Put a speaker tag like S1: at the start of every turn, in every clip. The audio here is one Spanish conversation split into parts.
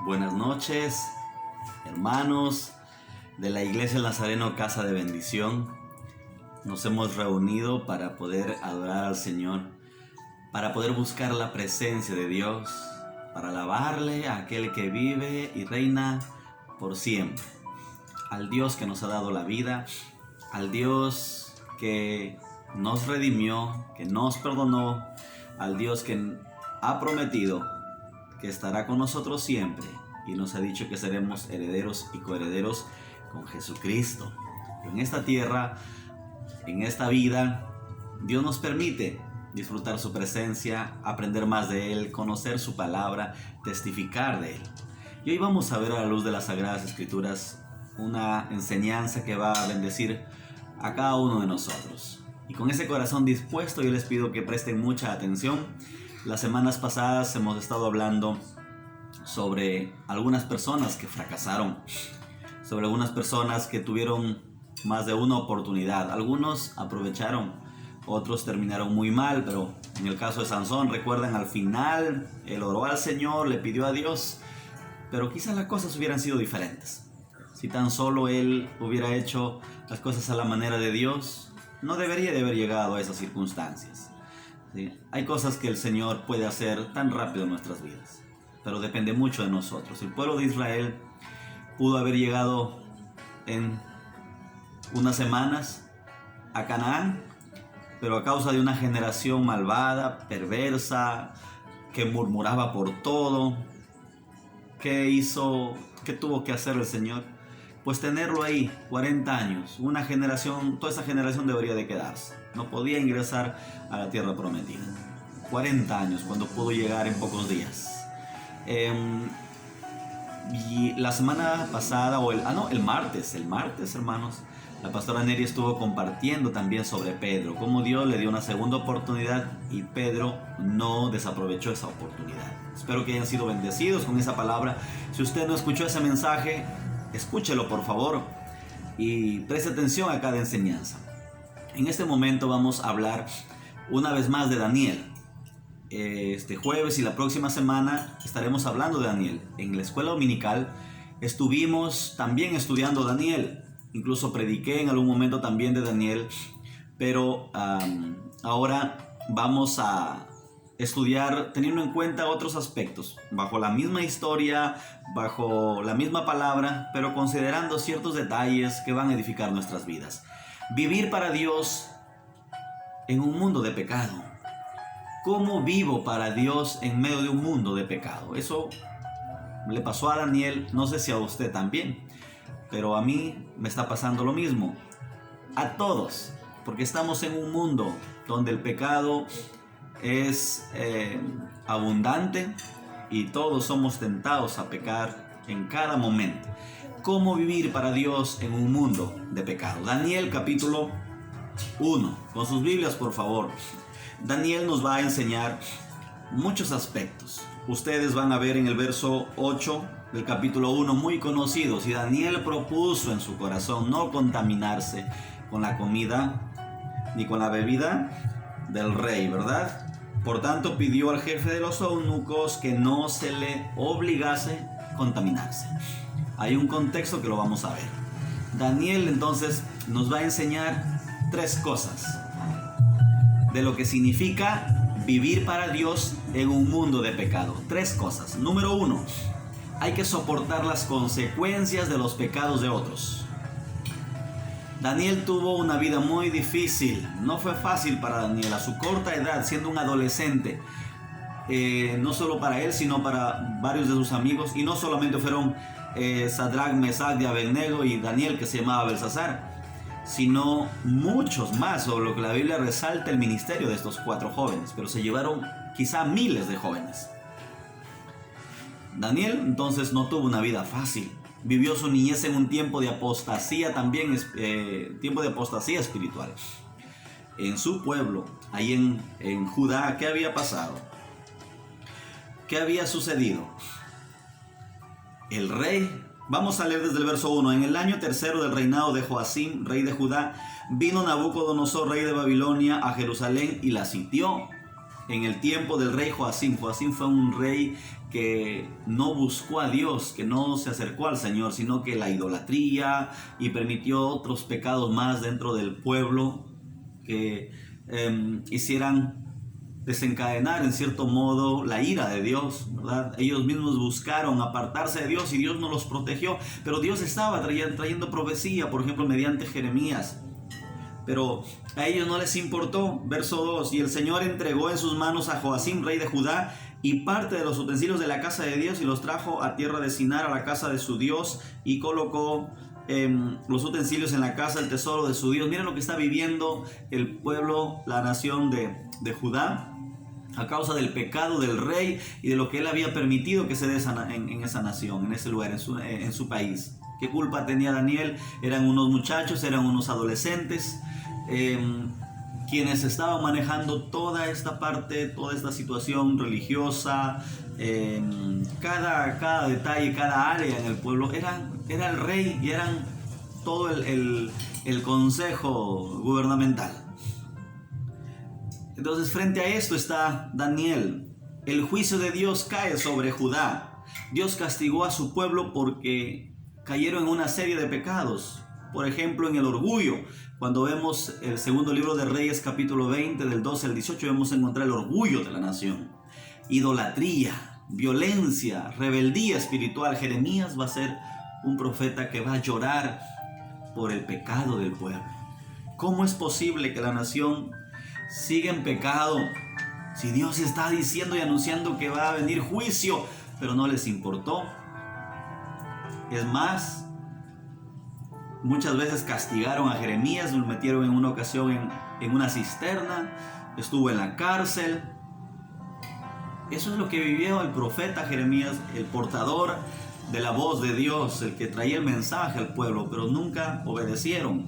S1: Buenas noches, hermanos de la Iglesia Nazareno Casa de Bendición. Nos hemos reunido para poder adorar al Señor, para poder buscar la presencia de Dios, para alabarle a aquel que vive y reina por siempre, al Dios que nos ha dado la vida, al Dios que nos redimió, que nos perdonó, al Dios que ha prometido que estará con nosotros siempre y nos ha dicho que seremos herederos y coherederos con Jesucristo. En esta tierra, en esta vida, Dios nos permite disfrutar su presencia, aprender más de Él, conocer su palabra, testificar de Él. Y hoy vamos a ver a la luz de las Sagradas Escrituras una enseñanza que va a bendecir a cada uno de nosotros. Y con ese corazón dispuesto yo les pido que presten mucha atención. Las semanas pasadas hemos estado hablando sobre algunas personas que fracasaron, sobre algunas personas que tuvieron más de una oportunidad. Algunos aprovecharon, otros terminaron muy mal, pero en el caso de Sansón, recuerdan, al final él oró al Señor, le pidió a Dios, pero quizás las cosas hubieran sido diferentes. Si tan solo él hubiera hecho las cosas a la manera de Dios, no debería de haber llegado a esas circunstancias. ¿Sí? Hay cosas que el Señor puede hacer tan rápido en nuestras vidas, pero depende mucho de nosotros. El pueblo de Israel pudo haber llegado en unas semanas a Canaán, pero a causa de una generación malvada, perversa, que murmuraba por todo, ¿qué tuvo que hacer el Señor? Pues tenerlo ahí 40 años, una generación, toda esa generación debería de quedarse. No podía ingresar a la tierra prometida. 40 años cuando pudo llegar en pocos días. Y la semana pasada, el martes, hermanos, la pastora Neri estuvo compartiendo también sobre Pedro, cómo Dios le dio una segunda oportunidad y Pedro no desaprovechó esa oportunidad. Espero que hayan sido bendecidos con esa palabra. Si usted no escuchó ese mensaje, escúchelo por favor y preste atención a cada enseñanza. En este momento vamos a hablar una vez más de Daniel. Este jueves y la próxima semana estaremos hablando de Daniel. En la escuela dominical estuvimos también estudiando Daniel. Incluso prediqué en algún momento también de Daniel. Pero ahora vamos a estudiar teniendo en cuenta otros aspectos, bajo la misma historia, bajo la misma palabra, pero considerando ciertos detalles que van a edificar nuestras vidas. Vivir para Dios en un mundo de pecado. ¿Cómo vivo para Dios en medio de un mundo de pecado? Eso le pasó a Daniel, no sé si a usted también, pero a mí me está pasando lo mismo. A todos, porque estamos en un mundo donde el pecado es abundante y todos somos tentados a pecar en cada momento. ¿Cómo vivir para Dios en un mundo de pecado? Daniel capítulo 1, con sus Biblias por favor. Daniel nos va a enseñar muchos aspectos. Ustedes van a ver en el verso 8 del capítulo 1 muy conocidos. Y Daniel propuso en su corazón no contaminarse con la comida ni con la bebida del rey, ¿verdad? Por tanto pidió al jefe de los eunucos que no se le obligase a contaminarse. Hay un contexto que lo vamos a ver. Daniel entonces nos va a enseñar tres cosas de lo que significa vivir para Dios en un mundo de pecado. Tres cosas. Número 1, hay que soportar las consecuencias de los pecados de otros. Daniel tuvo una vida muy difícil. No fue fácil para Daniel a su corta edad, siendo un adolescente. No solo para él, sino para varios de sus amigos. Y no solamente fueron Sadrach, Mesach y Abednego y Daniel, que se llamaba Belsasar, sino muchos más, sobre lo que la Biblia resalta el ministerio de estos 4 jóvenes, pero se llevaron quizá miles de jóvenes. Daniel entonces no tuvo una vida fácil, vivió su niñez en un tiempo de apostasía también, tiempo de apostasía espiritual. En su pueblo, ahí en Judá, ¿qué había pasado? ¿Qué había sucedido? El rey, vamos a leer desde el verso 1. En el año tercero del reinado de Joacim, rey de Judá, vino Nabucodonosor, rey de Babilonia, a Jerusalén y la sitió. en el tiempo del rey Joacim. Joacim fue un rey que no buscó a Dios, que no se acercó al Señor, sino que la idolatría, y permitió otros pecados más dentro del pueblo que hicieran desencadenar en cierto modo la ira de Dios, ¿verdad? Ellos mismos buscaron apartarse de Dios y Dios no los protegió, pero Dios estaba trayendo profecía, por ejemplo, mediante Jeremías. Pero a ellos no les importó. Verso 2: y el Señor entregó en sus manos a Joacim, rey de Judá, y parte de los utensilios de la casa de Dios, y los trajo a tierra de Sinar, a la casa de su Dios, y colocó los utensilios en la casa del tesoro de su Dios. Miren lo que está viviendo el pueblo, la nación de Judá, a causa del pecado del rey y de lo que él había permitido que se dé en esa nación, en ese lugar, en su país. ¿Qué culpa tenía Daniel? Eran unos muchachos, eran unos adolescentes, quienes estaban manejando toda esta parte, toda esta situación religiosa, cada detalle, cada área en el pueblo. Era el rey y eran todo el consejo gubernamental. Entonces, frente a esto está Daniel. El juicio de Dios cae sobre Judá. Dios castigó a su pueblo porque cayeron en una serie de pecados. Por ejemplo, en el orgullo. Cuando vemos el segundo libro de Reyes, capítulo 20, del 12 al 18, vemos encontrar el orgullo de la nación. Idolatría, violencia, rebeldía espiritual. Jeremías va a ser un profeta que va a llorar por el pecado del pueblo. ¿Cómo es posible que la nación siga en pecado si Dios está diciendo y anunciando que va a venir juicio, pero no les importó? Es más, muchas veces castigaron a Jeremías, lo metieron en una ocasión en una cisterna, estuvo en la cárcel. Eso es lo que vivió el profeta Jeremías, el portador de la voz de Dios, el que traía el mensaje al pueblo, pero nunca obedecieron.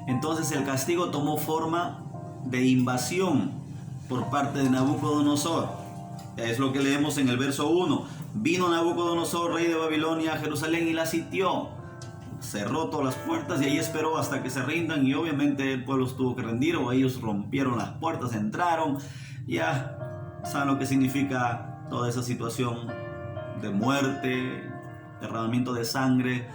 S1: Entonces el castigo tomó forma de invasión por parte de Nabucodonosor. Es lo que leemos en el verso 1. Vino Nabucodonosor, rey de Babilonia, a Jerusalén y la sitió. Cerró todas las puertas y ahí esperó hasta que se rindan, y obviamente el pueblo tuvo que rendir, o ellos rompieron las puertas, entraron. Ya saben lo que significa toda esa situación de muerte, derramamiento de sangre,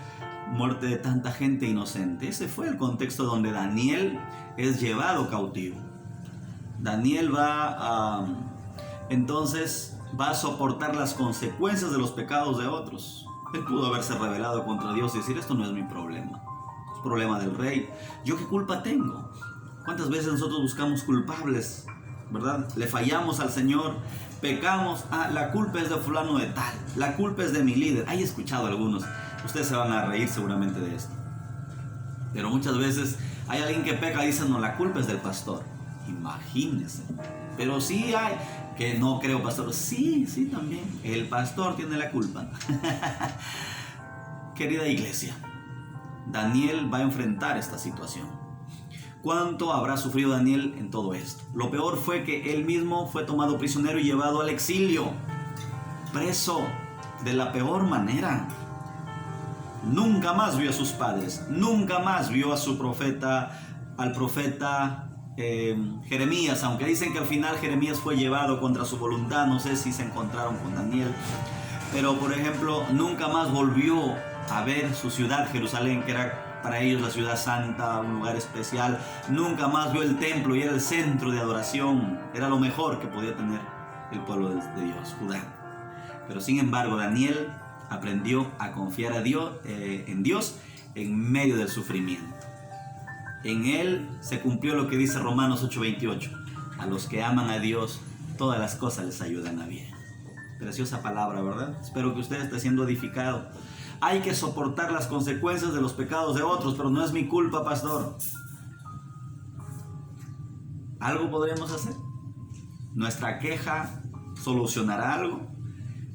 S1: muerte de tanta gente inocente. Ese fue el contexto donde Daniel es llevado cautivo. Daniel entonces va a soportar las consecuencias de los pecados de otros. Él pudo haberse rebelado contra Dios y decir: esto no es mi problema, es problema del rey. ¿Yo qué culpa tengo? ¿Cuántas veces nosotros buscamos culpables, verdad? Le fallamos al Señor, pecamos. La culpa es de fulano de tal, la culpa es de mi líder. He escuchado algunos, ustedes se van a reír seguramente de esto, pero muchas veces hay alguien que peca y dice: no, la culpa es del pastor. Imagínense. Pero sí hay que no creo, pastor. Sí, también el pastor tiene la culpa. Querida iglesia, Daniel va a enfrentar esta situación. ¿Cuánto habrá sufrido Daniel en todo esto? Lo peor fue que él mismo fue tomado prisionero y llevado al exilio, preso de la peor manera. Nunca más vio a sus padres, nunca más vio a su profeta, al profeta Jeremías, aunque dicen que al final Jeremías fue llevado contra su voluntad. No sé si se encontraron con Daniel, pero por ejemplo nunca más volvió a ver su ciudad, Jerusalén, que era para ellos la ciudad santa, un lugar especial. Nunca más vio el templo, y era el centro de adoración, era lo mejor que podía tener el pueblo de Dios, Judá. Pero sin embargo Daniel aprendió a confiar en Dios en medio del sufrimiento. En él se cumplió lo que dice Romanos 8:28. A los que aman a Dios, todas las cosas les ayudan a bien. Preciosa palabra, ¿verdad? Espero que usted esté siendo edificado. Hay que soportar las consecuencias de los pecados de otros, pero no es mi culpa, pastor. ¿Algo podremos hacer? ¿Nuestra queja solucionará algo?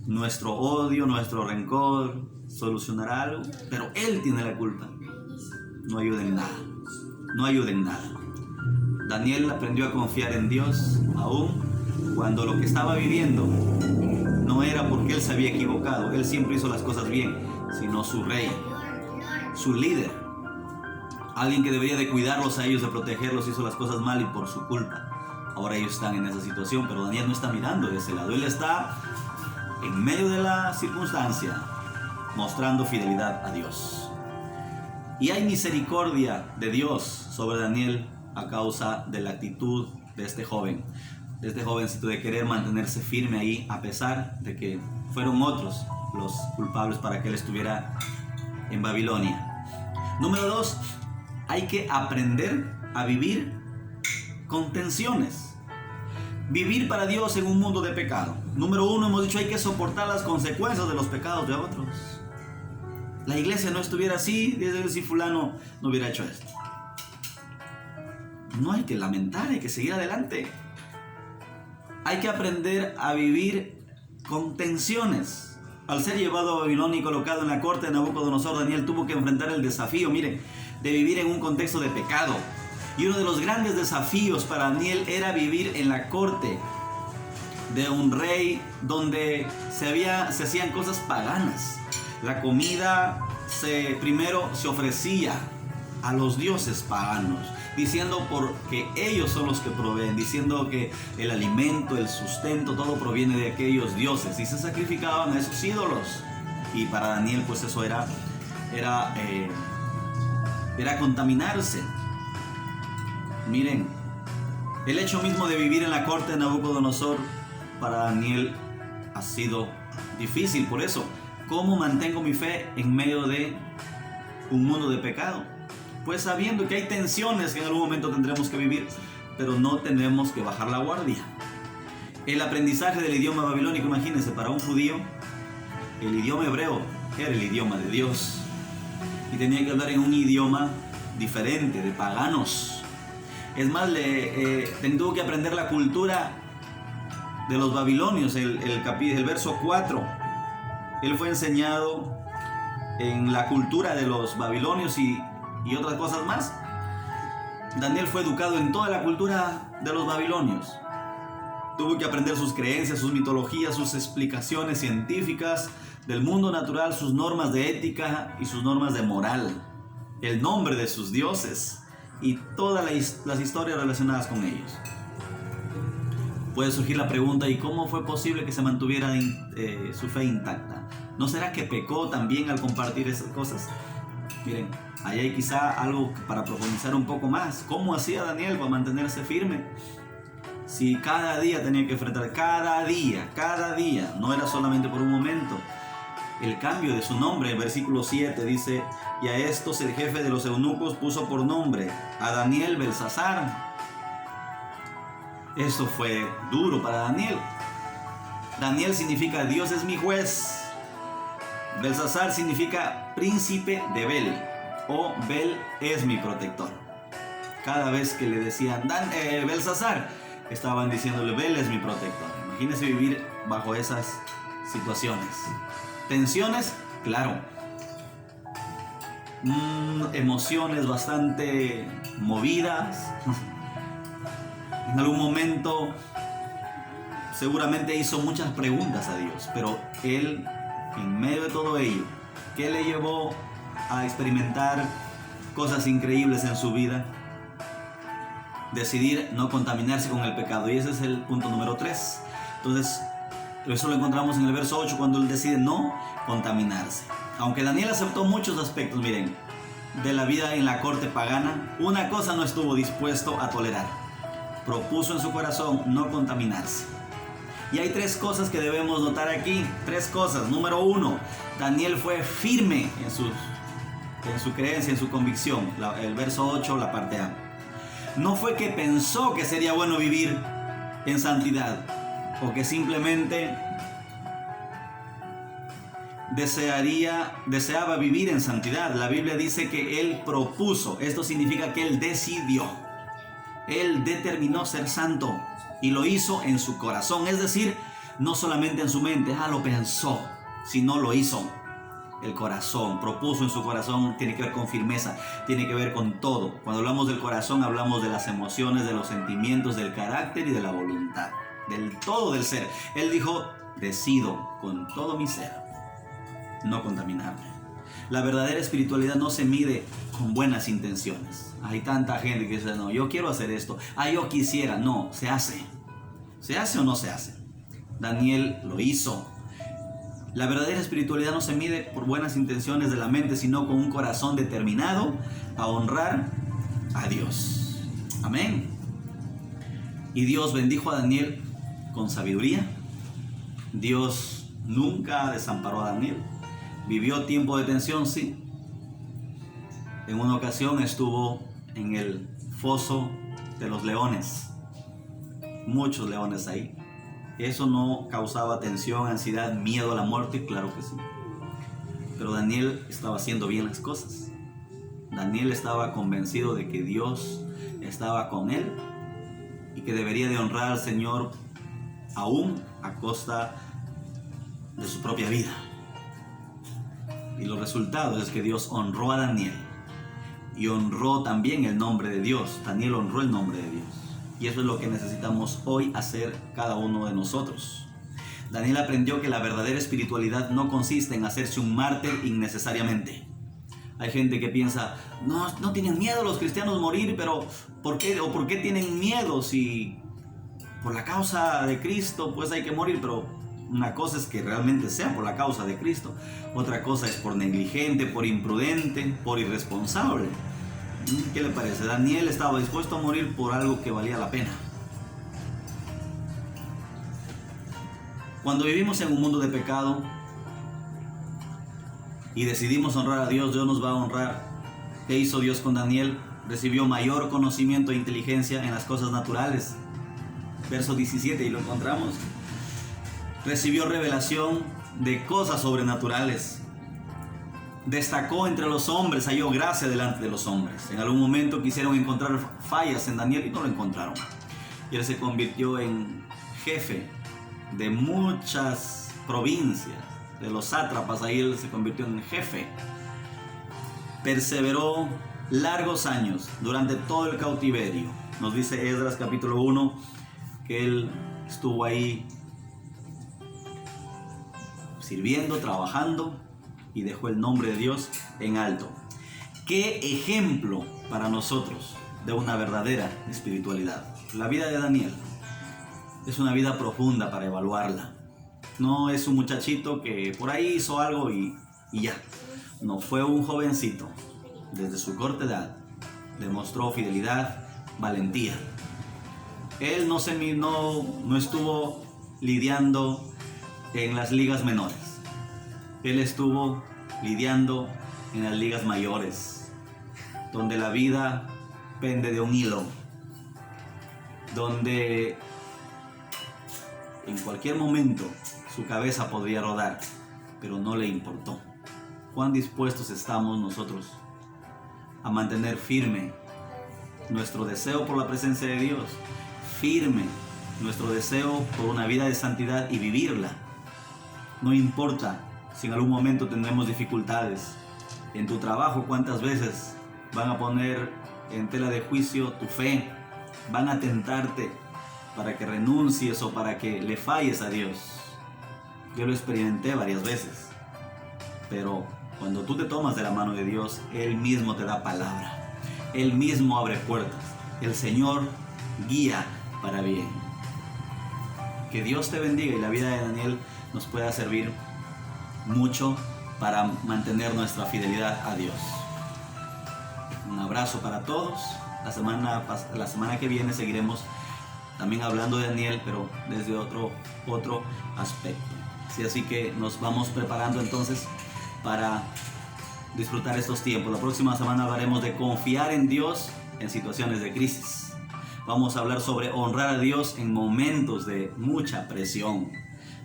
S1: ¿Nuestro odio, nuestro rencor solucionará algo? Pero él tiene la culpa. No ayuda en nada. No ayuda en nada. Daniel aprendió a confiar en Dios aún cuando lo que estaba viviendo no era porque él se había equivocado. Él siempre hizo las cosas bien, sino su rey, su líder, alguien que debería de cuidarlos a ellos, de protegerlos, hizo las cosas mal y por su culpa Ahora ellos están en esa situación, pero Daniel no está mirando de ese lado. Él está en medio de la circunstancia, mostrando fidelidad a Dios. Y hay misericordia de Dios sobre Daniel a causa de la actitud de este joven. De este jovencito de querer mantenerse firme ahí, a pesar de que fueron otros los culpables para que él estuviera en Babilonia. Número 2, hay que aprender a vivir con tensiones. Vivir para Dios en un mundo de pecado. Número 1, hemos dicho, hay que soportar las consecuencias de los pecados de otros. La iglesia no estuviera así, si fulano no hubiera hecho esto. No hay que lamentar, hay que seguir adelante. Hay que aprender a vivir con tensiones. Al ser llevado a Babilonia y colocado en la corte de Nabucodonosor, Daniel tuvo que enfrentar el desafío, de vivir en un contexto de pecado. Y uno de los grandes desafíos para Daniel era vivir en la corte de un rey donde se hacían cosas paganas. La comida primero se ofrecía a los dioses paganos, diciendo porque ellos son los que proveen, diciendo que el alimento, el sustento, todo proviene de aquellos dioses, y se sacrificaban a esos ídolos. Y para Daniel pues eso era contaminarse. Miren, el hecho mismo de vivir en la corte de Nabucodonosor para Daniel ha sido difícil. Por eso, ¿cómo mantengo mi fe en medio de un mundo de pecado? Pues sabiendo que hay tensiones que en algún momento tendremos que vivir, pero no tenemos que bajar la guardia. El aprendizaje del idioma babilónico, imagínense, para un judío, el idioma hebreo era el idioma de Dios. Y tenía que hablar en un idioma diferente, de paganos. Es más, tuvo que aprender la cultura de los babilonios, el verso 4. Él fue enseñado en la cultura de los babilonios y otras cosas más. Daniel fue educado en toda la cultura de los babilonios. Tuvo que aprender sus creencias, sus mitologías, sus explicaciones científicas del mundo natural, sus normas de ética y sus normas de moral, el nombre de sus dioses y todas las historias relacionadas con ellos. Puede surgir la pregunta, ¿y cómo fue posible que se mantuviera su fe intacta? ¿No será que pecó también al compartir esas cosas? Miren, ahí hay quizá algo para profundizar un poco más. ¿Cómo hacía Daniel para mantenerse firme? Si cada día tenía que enfrentar, cada día, no era solamente por un momento, el cambio de su nombre. El versículo 7 dice, y a estos el jefe de los eunucos puso por nombre a Daniel Belsasar. Eso fue duro para Daniel. Daniel significa Dios es mi juez. Belsasar significa príncipe de Bel, o Bel es mi protector. Cada vez que le decían Belsasar, estaban diciéndole Bel es mi protector. Imagínense vivir bajo esas situaciones. Tensiones, claro. Emociones bastante movidas. En algún momento seguramente hizo muchas preguntas a Dios, pero él, en medio de todo ello, ¿qué le llevó a experimentar cosas increíbles en su vida? Decidir no contaminarse con el pecado. Y ese es el punto número 3. Entonces, eso lo encontramos en el verso 8, cuando él decide no contaminarse. Aunque Daniel aceptó muchos aspectos, miren, de la vida en la corte pagana, una cosa no estuvo dispuesto a tolerar. Propuso en su corazón no contaminarse. Y hay 3 cosas que debemos notar aquí. 3 cosas. Número 1, Daniel fue firme en su creencia, en su convicción. El verso 8, la parte A. No fue que pensó que sería bueno vivir en santidad, o que simplemente deseaba vivir en santidad. La Biblia dice que él propuso. Esto significa que él decidió. Él determinó ser santo y lo hizo en su corazón. Es decir, no solamente en su mente, lo pensó, sino lo hizo. El corazón, propuso en su corazón, tiene que ver con firmeza, tiene que ver con todo. Cuando hablamos del corazón, hablamos de las emociones, de los sentimientos, del carácter y de la voluntad, del todo del ser. Él dijo, decido con todo mi ser no contaminarme. La verdadera espiritualidad no se mide con buenas intenciones. Hay tanta gente que dice, no, yo quiero hacer esto, yo quisiera. No, se hace. ¿Se hace o no se hace? Daniel lo hizo. La verdadera espiritualidad no se mide por buenas intenciones de la mente, sino con un corazón determinado a honrar a Dios. Amén. Y Dios bendijo a Daniel con sabiduría. Dios nunca desamparó a Daniel. Vivió tiempo de tensión, sí. En una ocasión estuvo en el foso de los leones. Muchos leones ahí. ¿Eso no causaba tensión, ansiedad, miedo a la muerte? Claro que sí. Pero Daniel estaba haciendo bien las cosas. Daniel estaba convencido de que Dios estaba con él y que debería de honrar al Señor aún a costa de su propia vida. Y los resultados es que Dios honró a Daniel y honró también el nombre de Dios. Daniel honró el nombre de Dios. Y eso es lo que necesitamos hoy hacer cada uno de nosotros. Daniel aprendió que la verdadera espiritualidad no consiste en hacerse un mártir innecesariamente. Hay gente que piensa, no tienen miedo los cristianos morir, pero ¿por qué? ¿O por qué tienen miedo si por la causa de Cristo pues hay que morir? Pero una cosa es que realmente sea por la causa de Cristo. Otra cosa es por negligente, por imprudente, por irresponsable. ¿Qué le parece? Daniel estaba dispuesto a morir por algo que valía la pena. Cuando vivimos en un mundo de pecado y decidimos honrar a Dios, Dios nos va a honrar. ¿Qué hizo Dios con Daniel? Recibió mayor conocimiento e inteligencia en las cosas naturales. Verso 17, y lo encontramos. Recibió revelación de cosas sobrenaturales. Destacó entre los hombres, halló gracia delante de los hombres. En algún momento quisieron encontrar fallas en Daniel y no lo encontraron. Y él se convirtió en jefe de muchas provincias, de los sátrapas. Ahí él se convirtió en jefe. Perseveró largos años durante todo el cautiverio. Nos dice Esdras capítulo 1 que él estuvo ahí sirviendo, trabajando, y dejó el nombre de Dios en alto. ¡Qué ejemplo para nosotros de una verdadera espiritualidad! La vida de Daniel es una vida profunda para evaluarla. No es un muchachito que por ahí hizo algo y ya. No, fue un jovencito. Desde su corta edad demostró fidelidad, valentía. Él no estuvo lidiando en las ligas menores. Él estuvo lidiando en las ligas mayores, donde la vida pende de un hilo, donde en cualquier momento su cabeza podría rodar, pero no le importó. ¿Cuán dispuestos estamos nosotros a mantener firme nuestro deseo por la presencia de Dios? Firme nuestro deseo por una vida de santidad y vivirla. No importa si en algún momento tendremos dificultades. En tu trabajo, ¿cuántas veces van a poner en tela de juicio tu fe? Van a tentarte para que renuncies o para que le falles a Dios. Yo lo experimenté varias veces. Pero cuando tú te tomas de la mano de Dios, Él mismo te da palabra. Él mismo abre puertas. El Señor guía para bien. Que Dios te bendiga y la vida de Daniel nos pueda servir mucho para mantener nuestra fidelidad a Dios. Un abrazo para todos. La semana que viene seguiremos también hablando de Daniel, pero desde otro aspecto. Sí, así que nos vamos preparando entonces para disfrutar estos tiempos. La próxima semana hablaremos de confiar en Dios en situaciones de crisis. Vamos a hablar sobre honrar a Dios en momentos de mucha presión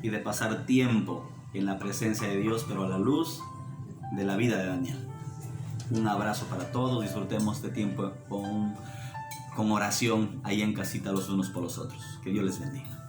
S1: y de pasar tiempo en la presencia de Dios, pero a la luz de la vida de Daniel. Un abrazo para todos. Disfrutemos este tiempo con oración ahí en casita los unos por los otros. Que Dios les bendiga.